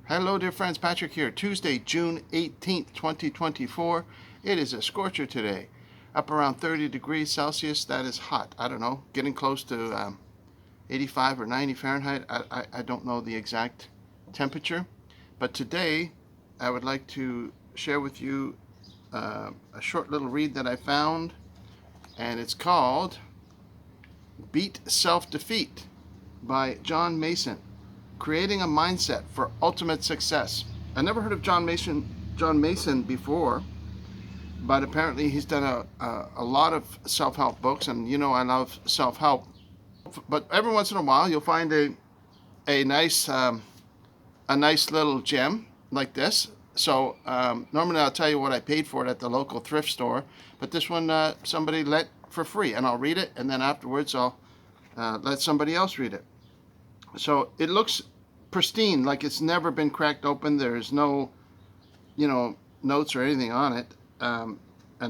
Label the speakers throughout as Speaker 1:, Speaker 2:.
Speaker 1: Hello, dear friends. Patrick here. Tuesday, June 18th, 2024. It is a scorcher today. Up around 30 degrees Celsius. That is hot. I don't know. Getting close to 85 or 90 Fahrenheit. I don't know the exact temperature. But today, I would like to share with you a short little read that I found. And it's called Beat Self-Defeat by John Mason. Creating a mindset for ultimate success. I never heard of John Mason before, but apparently he's done a lot of self-help books, and you know I love self-help. But every once in a while you'll find a nice little gem like this. So normally I'll tell you what I paid for it at the local thrift store, but this one somebody let for free, and I'll read it, and then afterwards I'll let somebody else read it. So it looks pristine, like it's never been cracked open. There's no, notes or anything on it, and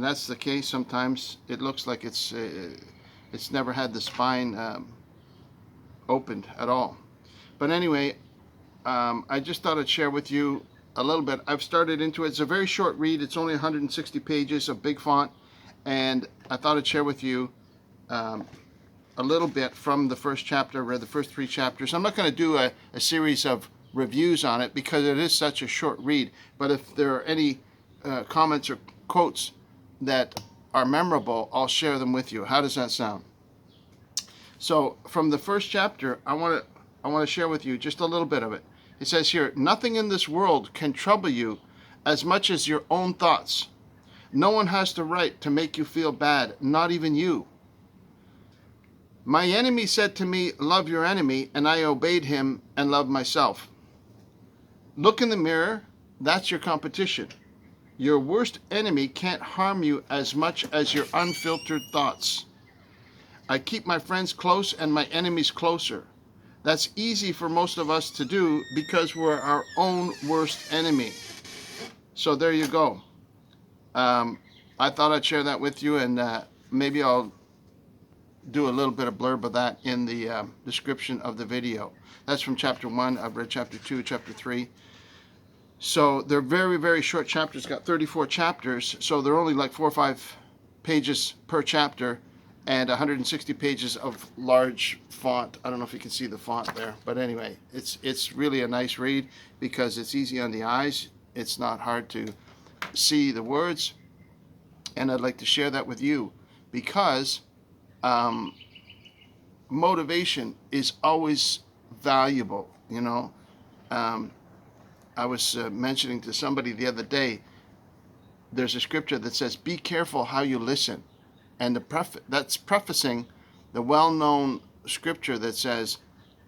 Speaker 1: that's the case. Sometimes it looks like it's never had the spine opened at all. But anyway, I just thought I'd share with you a little bit. I've started into it. It's a very short read. It's only 160 pages of big font, and I thought I'd share with you a little bit from the first chapter. I read the first 3 chapters. I'm not going to do a series of reviews on it because it is such a short read, but if there are any comments or quotes that are memorable, I'll share them with you. How does that sound? So from the first chapter, I want to share with you just a little bit of it. It says here, nothing in this world can trouble you as much as your own thoughts. No one has the right to make you feel bad, not even you. My enemy said to me, love your enemy, and I obeyed him and loved myself. Look in the mirror, that's your competition. Your worst enemy can't harm you as much as your unfiltered thoughts. I keep my friends close and my enemies closer. That's easy for most of us to do because we're our own worst enemy. So there you go. I thought I'd share that with you, and maybe I'll do a little bit of blurb of that in the description of the video. That's from chapter 1. I've read chapter 2, chapter 3. So they're very, very short chapters. Got 34 chapters, so they're only like 4 or 5 pages per chapter, and 160 pages of large font. I don't know if you can see the font there, but anyway, it's really a nice read because it's easy on the eyes. It's not hard to see the words, and I'd like to share that with you because motivation is always valuable. I was mentioning to somebody the other day, there's a scripture that says, be careful how you listen. And that's prefacing the well-known scripture that says,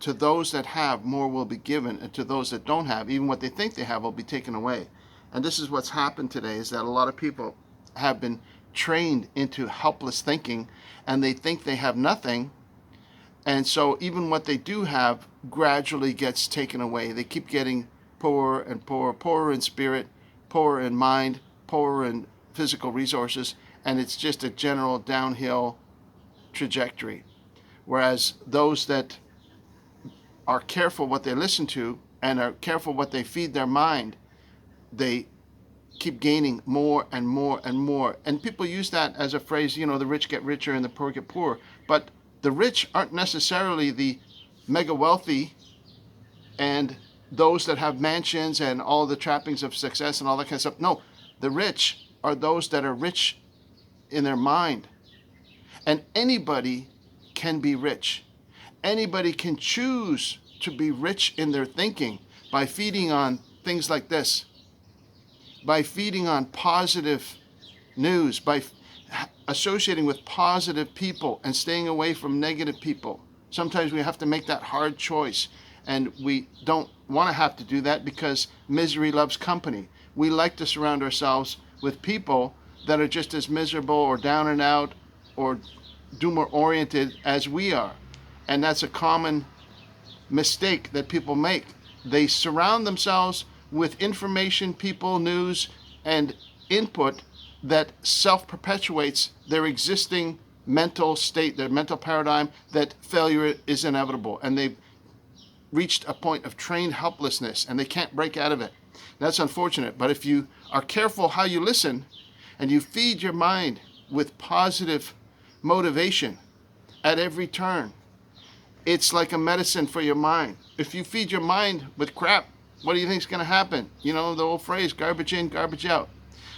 Speaker 1: to those that have, more will be given, and to those that don't have, even what they think they have will be taken away. And this is what's happened today, is that a lot of people have been trained into helpless thinking, and they think they have nothing, and so even what they do have gradually gets taken away. They keep getting poorer and poorer, poorer in spirit, poorer in mind, poorer in physical resources, and it's just a general downhill trajectory. Whereas those that are careful what they listen to and are careful what they feed their mind, they keep gaining more and more and more. And people use that as a phrase, the rich get richer and the poor get poorer. But the rich aren't necessarily the mega wealthy and those that have mansions and all the trappings of success and all that kind of stuff. No, the rich are those that are rich in their mind. And anybody can be rich. Anybody can choose to be rich in their thinking by feeding on things like this, by feeding on positive news, by associating with positive people and staying away from negative people. Sometimes we have to make that hard choice, and we don't want to have to do that because misery loves company. We like to surround ourselves with people that are just as miserable or down and out or doomer oriented as we are. And that's a common mistake that people make. They surround themselves with information, people, news, and input that self-perpetuates their existing mental state, their mental paradigm, that failure is inevitable. And they've reached a point of trained helplessness and they can't break out of it. That's unfortunate. But if you are careful how you listen and you feed your mind with positive motivation at every turn, it's like a medicine for your mind. If you feed your mind with crap, what do you think is going to happen? You know, the old phrase, garbage in, garbage out.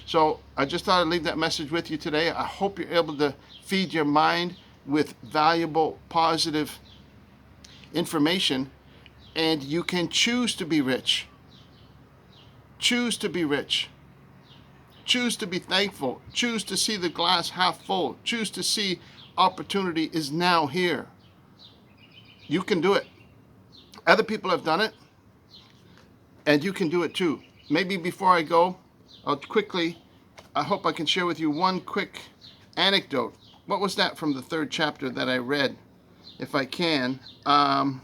Speaker 1: So I just thought I'd leave that message with you today. I hope you're able to feed your mind with valuable, positive information, and you can choose to be rich. Choose to be rich. Choose to be thankful. Choose to see the glass half full. Choose to see opportunity is now here. You can do it. Other people have done it, and you can do it too. Maybe before I go, I hope I can share with you one quick anecdote. What was that from the 3rd chapter that I read? If I can. There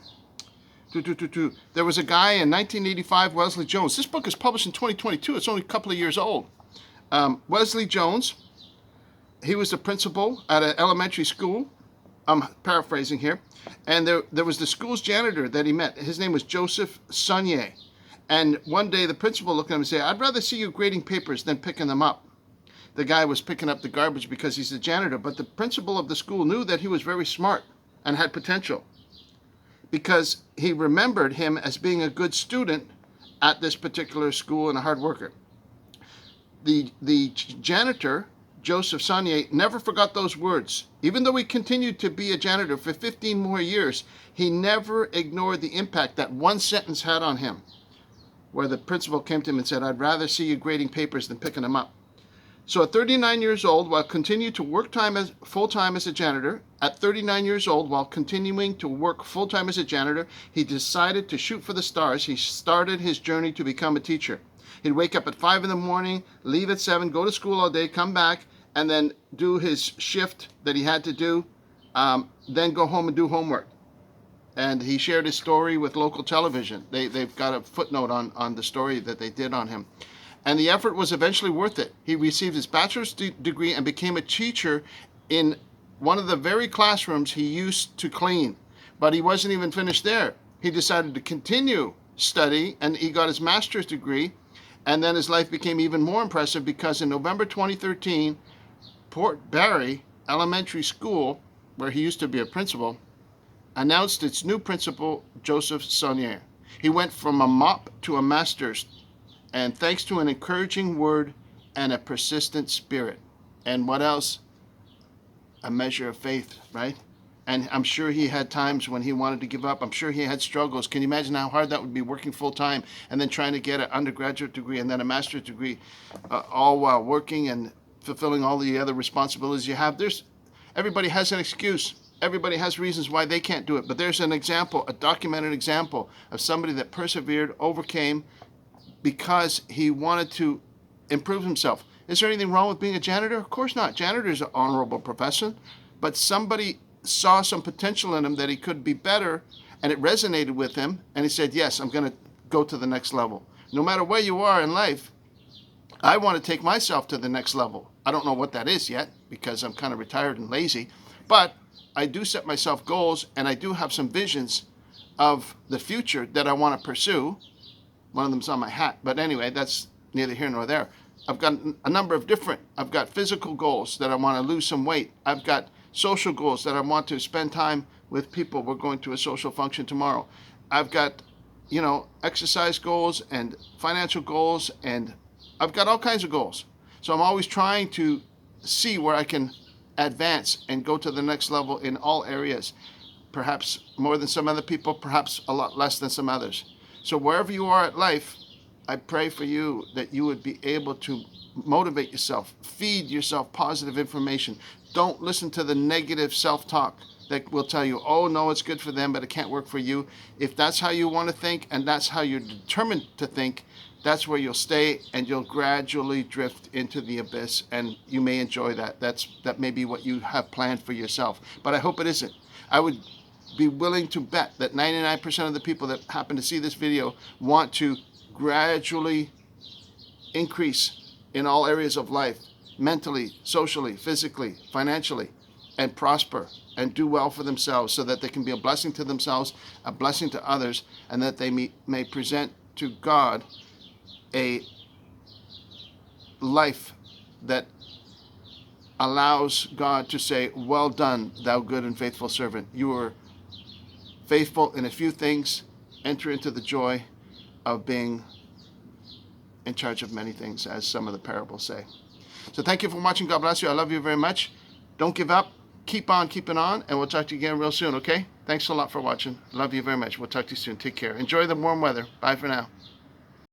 Speaker 1: was a guy in 1985, Wesley Jones. This book is published in 2022. It's only a couple of years old. Wesley Jones, he was the principal at an elementary school. I'm paraphrasing here. And there was the school's janitor that he met. His name was Joseph Sonnier. And one day the principal looked at him and said, "I'd rather see you grading papers than picking them up." The guy was picking up the garbage because he's the janitor. But the principal of the school knew that he was very smart and had potential, because he remembered him as being a good student at this particular school and a hard worker. The janitor, Joseph Sonnier, never forgot those words. Even though he continued to be a janitor for 15 more years, he never ignored the impact that one sentence had on him, where the principal came to him and said, "I'd rather see you grading papers than picking them up." So at 39 years old, while continuing to work full-time as a janitor, at 39 years old, while continuing to work full-time as a janitor, he decided to shoot for the stars. He started his journey to become a teacher. He'd wake up at 5 in the morning, leave at 7, go to school all day, come back, and then do his shift that he had to do, then go home and do homework. And he shared his story with local television. They've got a footnote on the story that they did on him. And the effort was eventually worth it. He received his bachelor's degree and became a teacher in one of the very classrooms he used to clean. But he wasn't even finished there. He decided to continue study, and he got his master's degree. And then his life became even more impressive, because in November 2013, Port Barry Elementary School, where he used to be a principal, announced its new principal, Joseph Sonnier. He went from a mop to a master's, and thanks to an encouraging word and a persistent spirit. And what else? A measure of faith, right? And I'm sure he had times when he wanted to give up. I'm sure he had struggles. Can you imagine how hard that would be, working full-time and then trying to get an undergraduate degree and then a master's degree, all while working and fulfilling all the other responsibilities you have? Everybody has an excuse. Everybody has reasons why they can't do it. But there's an example, a documented example of somebody that persevered, overcame, because he wanted to improve himself. Is there anything wrong with being a janitor? Of course not. Janitor is an honorable profession. But somebody saw some potential in him that he could be better, and it resonated with him, and he said, yes, I'm going to go to the next level. No matter where you are in life, I want to take myself to the next level. I don't know what that is yet, because I'm kind of retired and lazy, but I do set myself goals, and I do have some visions of the future that I want to pursue. One of them's on my hat, but anyway, that's neither here nor there. I've got a number of I've got physical goals that I want to lose some weight. I've got social goals that I want to spend time with people. We're going to a social function tomorrow. I've got, exercise goals and financial goals, and I've got all kinds of goals. So I'm always trying to see where I can advance and go to the next level in all areas. Perhaps more than some other people, perhaps a lot less than some others. So wherever you are at life, I pray for you that you would be able to motivate yourself, feed yourself positive information. Don't listen to the negative self-talk that will tell you, oh, no, it's good for them, but it can't work for you. If that's how you want to think, and that's how you're determined to think, that's where you'll stay, and you'll gradually drift into the abyss, and you may enjoy that. That may be what you have planned for yourself, but I hope it isn't. I would be willing to bet that 99% of the people that happen to see this video want to gradually increase in all areas of life, mentally, socially, physically, financially, and prosper and do well for themselves so that they can be a blessing to themselves, a blessing to others, and that they may present to God a life that allows God to say, well done, thou good and faithful servant. You were faithful in a few things. Enter into the joy of being in charge of many things, as some of the parables say. So thank you for watching. God bless you. I love you very much. Don't give up. Keep on keeping on, and we'll talk to you again real soon, okay? Thanks a lot for watching. Love you very much. We'll talk to you soon. Take care. Enjoy the warm weather. Bye for now.